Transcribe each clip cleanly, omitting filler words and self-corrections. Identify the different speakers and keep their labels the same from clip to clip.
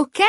Speaker 1: Ok,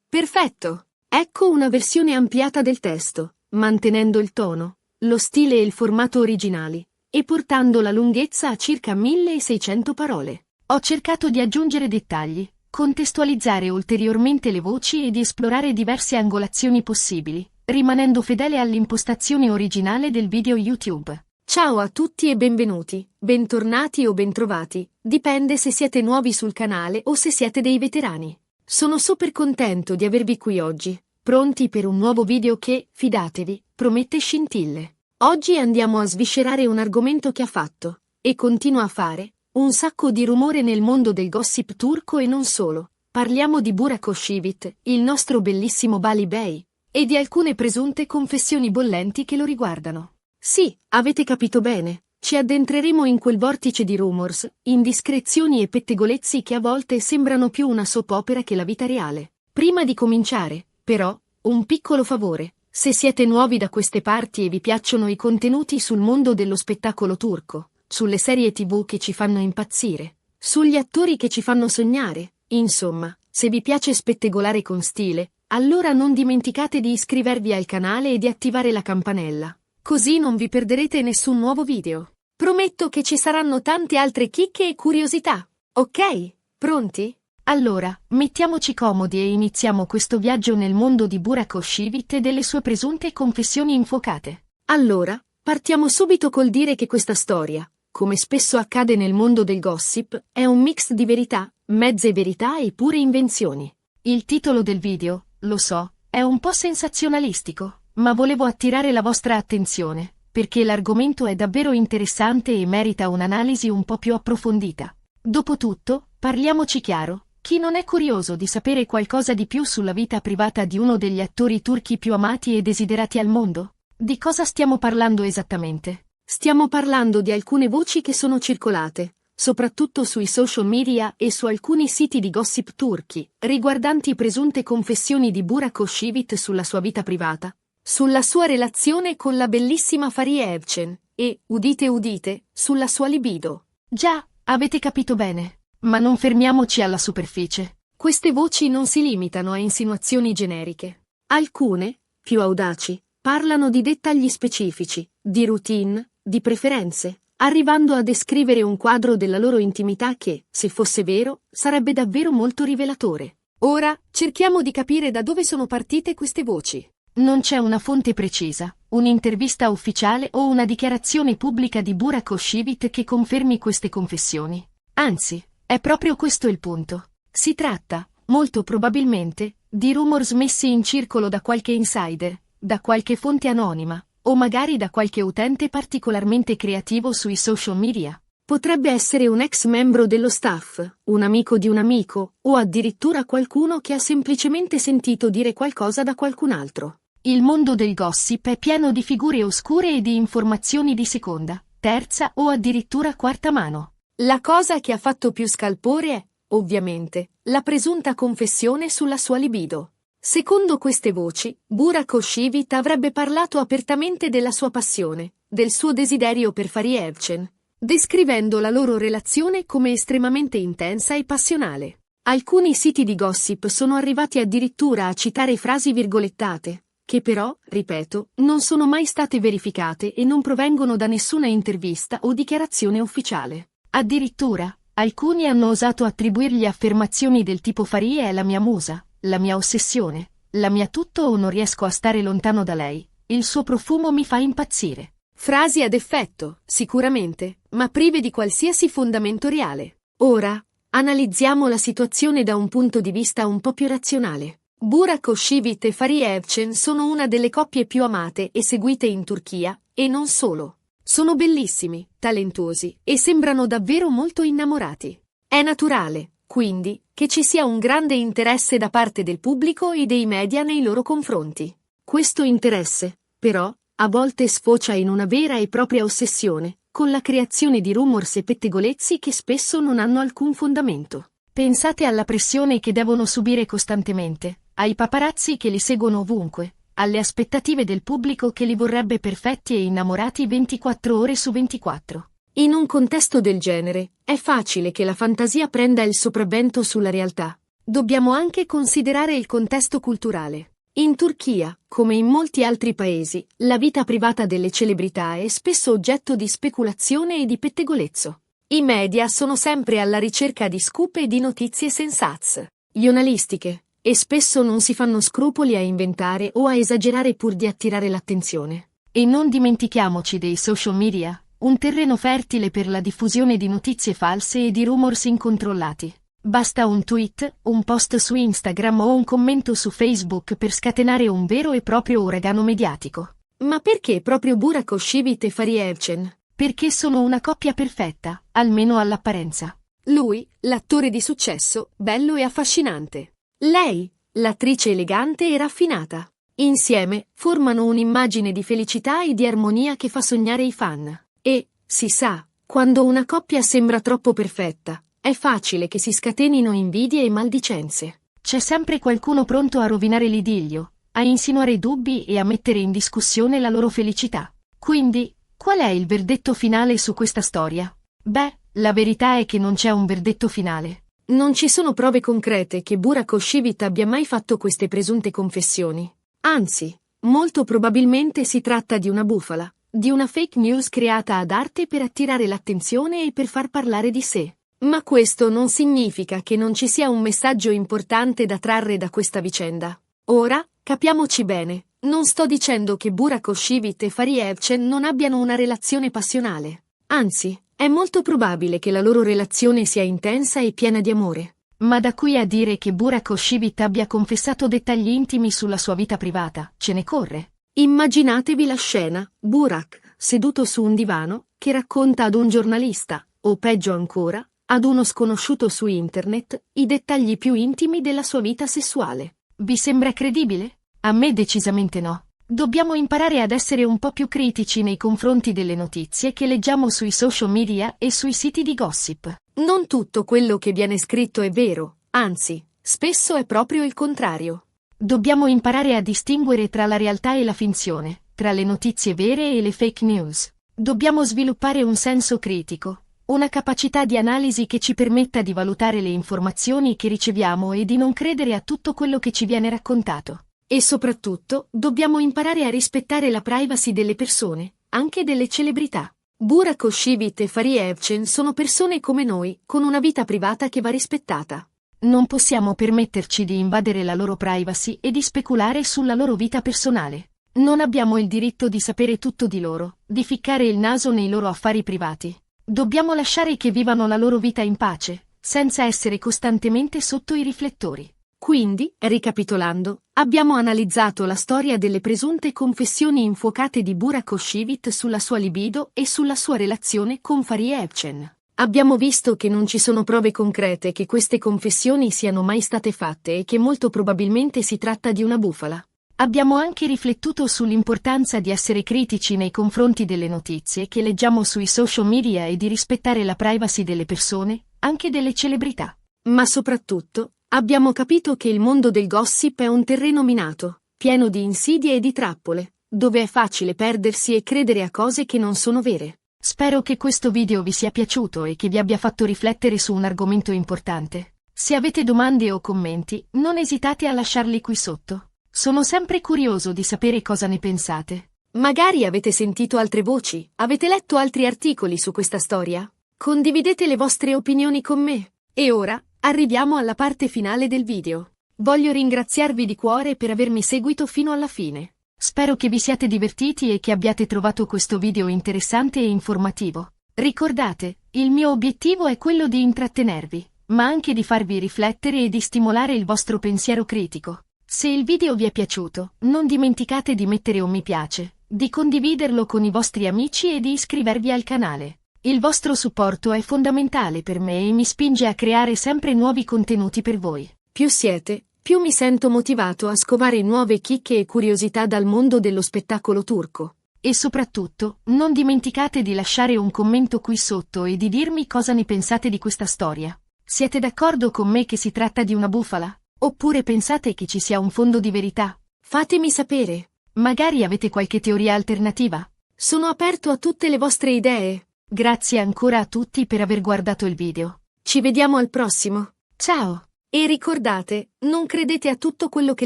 Speaker 1: perfetto. Ecco una versione ampliata del testo, mantenendo il tono, lo stile e il formato originali, e portando la lunghezza a circa 1600 parole. Ho cercato di aggiungere dettagli, contestualizzare ulteriormente le voci e di esplorare diverse angolazioni possibili, rimanendo fedele all'impostazione originale del video YouTube. Ciao a tutti e benvenuti, bentornati o bentrovati, dipende se siete nuovi sul canale o se siete dei veterani. Sono super contento di avervi qui oggi, pronti per un nuovo video che, fidatevi, promette scintille. Oggi andiamo a sviscerare un argomento che ha fatto, e continua a fare, un sacco di rumore nel mondo del gossip turco e non solo. Parliamo di Burak Özçivit, il nostro bellissimo Bali Bey, e di alcune presunte confessioni bollenti che lo riguardano. Sì, avete capito bene, ci addentreremo in quel vortice di rumors, indiscrezioni e pettegolezzi che a volte sembrano più una soap opera che la vita reale. Prima di cominciare, però, un piccolo favore. Se siete nuovi da queste parti e vi piacciono i contenuti sul mondo dello spettacolo turco, sulle serie TV che ci fanno impazzire, sugli attori che ci fanno sognare, insomma, se vi piace spettegolare con stile, allora non dimenticate di iscrivervi al canale e di attivare la campanella. Così non vi perderete nessun nuovo video. Prometto che ci saranno tante altre chicche e curiosità. Ok? Pronti? Allora, mettiamoci comodi e iniziamo questo viaggio nel mondo di Burak Özçivit e delle sue presunte confessioni infuocate. Allora, partiamo subito col dire che questa storia, come spesso accade nel mondo del gossip, è un mix di verità, mezze verità e pure invenzioni. Il titolo del video, lo so, è un po' sensazionalistico, ma volevo attirare la vostra attenzione, perché l'argomento è davvero interessante e merita un'analisi un po' più approfondita. Dopotutto, parliamoci chiaro, chi non è curioso di sapere qualcosa di più sulla vita privata di uno degli attori turchi più amati e desiderati al mondo? Di cosa stiamo parlando esattamente? Stiamo parlando di alcune voci che sono circolate, soprattutto sui social media e su alcuni siti di gossip turchi, riguardanti presunte confessioni di Burak Özçivit sulla sua vita privata, sulla sua relazione con la bellissima Fariye Evcen e, udite udite, sulla sua libido. Già, avete capito bene. Ma non fermiamoci alla superficie. Queste voci non si limitano a insinuazioni generiche. Alcune, più audaci, parlano di dettagli specifici, di routine, di preferenze, arrivando a descrivere un quadro della loro intimità che, se fosse vero, sarebbe davvero molto rivelatore. Ora, cerchiamo di capire da dove sono partite queste voci. Non c'è una fonte precisa, un'intervista ufficiale o una dichiarazione pubblica di Burak Özçivit che confermi queste confessioni. Anzi, è proprio questo il punto. Si tratta, molto probabilmente, di rumors messi in circolo da qualche insider, da qualche fonte anonima, o magari da qualche utente particolarmente creativo sui social media. Potrebbe essere un ex membro dello staff, un amico di un amico, o addirittura qualcuno che ha semplicemente sentito dire qualcosa da qualcun altro. Il mondo del gossip è pieno di figure oscure e di informazioni di seconda, terza o addirittura quarta mano. La cosa che ha fatto più scalpore è, ovviamente, la presunta confessione sulla sua libido. Secondo queste voci, Burak Özçivit avrebbe parlato apertamente della sua passione, del suo desiderio per Fariye Evcen, descrivendo la loro relazione come estremamente intensa e passionale. Alcuni siti di gossip sono arrivati addirittura a citare frasi virgolettate, che però, ripeto, non sono mai state verificate e non provengono da nessuna intervista o dichiarazione ufficiale. Addirittura, alcuni hanno osato attribuirgli affermazioni del tipo Fariye è la mia musa, la mia ossessione, la mia tutto o non riesco a stare lontano da lei, il suo profumo mi fa impazzire. Frasi ad effetto, sicuramente, ma prive di qualsiasi fondamento reale. Ora, analizziamo la situazione da un punto di vista un po' più razionale. Burak Özçivit e Fariye Evcen sono una delle coppie più amate e seguite in Turchia, e non solo. Sono bellissimi, talentuosi, e sembrano davvero molto innamorati. È naturale, quindi, che ci sia un grande interesse da parte del pubblico e dei media nei loro confronti. Questo interesse, però, a volte sfocia in una vera e propria ossessione, con la creazione di rumors e pettegolezzi che spesso non hanno alcun fondamento. Pensate alla pressione che devono subire costantemente, ai paparazzi che li seguono ovunque, alle aspettative del pubblico che li vorrebbe perfetti e innamorati 24 ore su 24. In un contesto del genere, è facile che la fantasia prenda il sopravvento sulla realtà. dobbiamo anche considerare il contesto culturale. In Turchia, come in molti altri paesi, la vita privata delle celebrità è spesso oggetto di speculazione e di pettegolezzo. I media sono sempre alla ricerca di scoop e di notizie sensazionalistiche, e spesso non si fanno scrupoli a inventare o a esagerare pur di attirare l'attenzione. E non dimentichiamoci dei social media, un terreno fertile per la diffusione di notizie false e di rumors incontrollati. Basta un tweet, un post su Instagram o un commento su Facebook per scatenare un vero e proprio uragano mediatico. Ma perché proprio Burak Özçivit e Fariye Evcen? Perché sono una coppia perfetta, almeno all'apparenza. Lui, l'attore di successo, bello e affascinante. Lei, l'attrice elegante e raffinata. Insieme, formano un'immagine di felicità e di armonia che fa sognare i fan. E, si sa, quando una coppia sembra troppo perfetta, è facile che si scatenino invidie e maldicenze. C'è sempre qualcuno pronto a rovinare l'idillio, a insinuare dubbi e a mettere in discussione la loro felicità. Quindi, qual è il verdetto finale su questa storia? Beh, la verità è che non c'è un verdetto finale. Non ci sono prove concrete che Burak Özçivit abbia mai fatto queste presunte confessioni. Anzi, molto probabilmente si tratta di una bufala, di una fake news creata ad arte per attirare l'attenzione e per far parlare di sé. Ma questo non significa che non ci sia un messaggio importante da trarre da questa vicenda. Ora, capiamoci bene, non sto dicendo che Burak Özçivit e Fariye Evcen non abbiano una relazione passionale. Anzi, è molto probabile che la loro relazione sia intensa e piena di amore. Ma da qui a dire che Burak Özçivit abbia confessato dettagli intimi sulla sua vita privata, ce ne corre. Immaginatevi la scena, Burak, seduto su un divano, che racconta ad un giornalista, o peggio ancora, ad uno sconosciuto su internet, i dettagli più intimi della sua vita sessuale. Vi sembra credibile? A me decisamente no. Dobbiamo imparare ad essere un po' più critici nei confronti delle notizie che leggiamo sui social media e sui siti di gossip. Non tutto quello che viene scritto è vero, anzi, spesso è proprio il contrario. Dobbiamo imparare a distinguere tra la realtà e la finzione, tra le notizie vere e le fake news. Dobbiamo sviluppare un senso critico, una capacità di analisi che ci permetta di valutare le informazioni che riceviamo e di non credere a tutto quello che ci viene raccontato. E soprattutto, dobbiamo imparare a rispettare la privacy delle persone, anche delle celebrità. Burak Özçivit e Fariye Evcen sono persone come noi, con una vita privata che va rispettata. Non possiamo permetterci di invadere la loro privacy e di speculare sulla loro vita personale. Non abbiamo il diritto di sapere tutto di loro, di ficcare il naso nei loro affari privati. Dobbiamo lasciare che vivano la loro vita in pace, senza essere costantemente sotto i riflettori. Quindi, ricapitolando, abbiamo analizzato la storia delle presunte confessioni infuocate di Burak Özçivit sulla sua libido e sulla sua relazione con Fariye Evcen. Abbiamo visto che non ci sono prove concrete che queste confessioni siano mai state fatte e che molto probabilmente si tratta di una bufala. Abbiamo anche riflettuto sull'importanza di essere critici nei confronti delle notizie che leggiamo sui social media e di rispettare la privacy delle persone, anche delle celebrità. Ma soprattutto, abbiamo capito che il mondo del gossip è un terreno minato, pieno di insidie e di trappole, dove è facile perdersi e credere a cose che non sono vere. Spero che questo video vi sia piaciuto e che vi abbia fatto riflettere su un argomento importante. Se avete domande o commenti, non esitate a lasciarli qui sotto. Sono sempre curioso di sapere cosa ne pensate. Magari avete sentito altre voci, avete letto altri articoli su questa storia? Condividete le vostre opinioni con me. E ora, arriviamo alla parte finale del video. Voglio ringraziarvi di cuore per avermi seguito fino alla fine. Spero che vi siate divertiti e che abbiate trovato questo video interessante e informativo. Ricordate, il mio obiettivo è quello di intrattenervi, ma anche di farvi riflettere e di stimolare il vostro pensiero critico. Se il video vi è piaciuto, non dimenticate di mettere un mi piace, di condividerlo con i vostri amici e di iscrivervi al canale. Il vostro supporto è fondamentale per me e mi spinge a creare sempre nuovi contenuti per voi. Più siete, più mi sento motivato a scovare nuove chicche e curiosità dal mondo dello spettacolo turco. E soprattutto, non dimenticate di lasciare un commento qui sotto e di dirmi cosa ne pensate di questa storia. Siete d'accordo con me che si tratta di una bufala? Oppure pensate che ci sia un fondo di verità? Fatemi sapere. Magari avete qualche teoria alternativa? Sono aperto a tutte le vostre idee. Grazie ancora a tutti per aver guardato il video. Ci vediamo al prossimo. Ciao! E ricordate, non credete a tutto quello che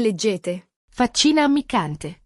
Speaker 1: leggete. Faccina ammiccante.